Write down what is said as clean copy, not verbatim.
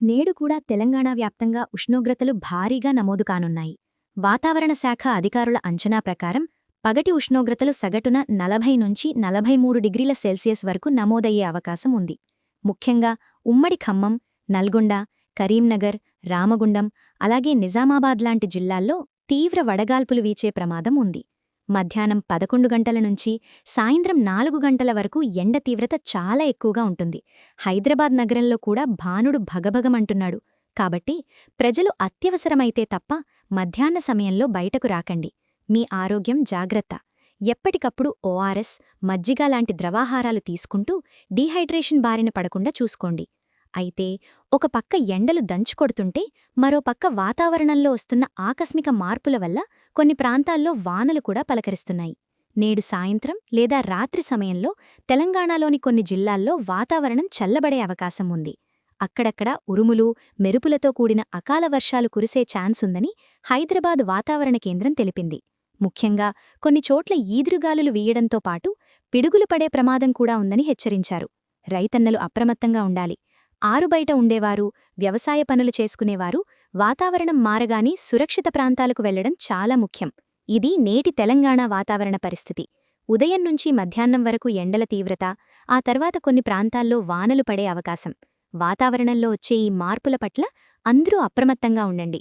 నేడు కూడా తెలంగాణ వ్యాప్తంగా ఉష్ణోగ్రతలు భారీగా నమోదు కానున్నాయి. వాతావరణ శాఖ అధికారుల అంచనా ప్రకారం పగటి ఉష్ణోగ్రతలు సగటున 40 నుంచి 43 డిగ్రీల సెల్సియస్ వరకు నమోదయ్యే అవకాశం ఉంది. ముఖ్యంగా ఉమ్మడి ఖమ్మం, నల్గొండ, కరీంనగర్, రామగుండం, అలాగే నిజామాబాద్ లాంటి జిల్లాల్లో తీవ్ర వడగాల్పులు వీచే ప్రమాదం ఉంది. మధ్యాహ్నం 11 గంటల నుంచి సాయంత్రం 4 గంటల వరకు ఎండ తీవ్రత చాలా ఎక్కువగా ఉంటుంది. హైదరాబాద్ నగరంలో కూడా భానుడు భగభగమంటున్నాడు. కాబట్టి ప్రజలు అత్యవసరమైతే తప్ప మధ్యాహ్న సమయంలో బయటకు రాకండి. మీ ఆరోగ్యం జాగ్రత్త. ఎప్పటికప్పుడు ఓఆర్ఎస్, మజ్జిగ లాంటి ద్రవాహారాలు తీసుకుంటూ డీహైడ్రేషన్ బారిన పడకుండా చూసుకోండి. అయితే ఒక పక్క ఎండలు దంచుకొడుతుంటే మరో పక్క వాతావరణంలో వస్తున్న ఆకస్మిక మార్పుల వల్ల కొన్ని ప్రాంతాల్లో వానలు కూడా పలకరిస్తున్నాయి. నేడు సాయంత్రం లేదా రాత్రి సమయంలో తెలంగాణలోని కొన్ని జిల్లాల్లో వాతావరణం చల్లబడే అవకాశం ఉంది. అక్కడక్కడ ఉరుములు, మెరుపులతో కూడిన అకాల వర్షాలు కురిసే ఛాన్స్ ఉందని హైదరాబాద్ వాతావరణ కేంద్రం తెలిపింది. ముఖ్యంగా కొన్ని చోట్ల ఈదురుగాలులు వీయడంతో పాటు పిడుగులు పడే ప్రమాదం కూడా ఉందని హెచ్చరించారు. రైతన్నలు అప్రమత్తంగా ఉండాలి. ఆరుబయట ఉండేవారు, వ్యవసాయ పనులు చేసుకునేవారు వాతావరణం మారగాని సురక్షిత ప్రాంతాలకు వెళ్లడం చాలా ముఖ్యం. ఇది నేటి తెలంగాణ వాతావరణ పరిస్థితి. ఉదయం నుంచి మధ్యాహ్నం వరకు ఎండల తీవ్రత, ఆ తర్వాత కొన్ని ప్రాంతాల్లో వానలు పడే అవకాశం. వాతావరణంలో వచ్చే ఈ మార్పుల పట్ల అందరూ అప్రమత్తంగా ఉండండి.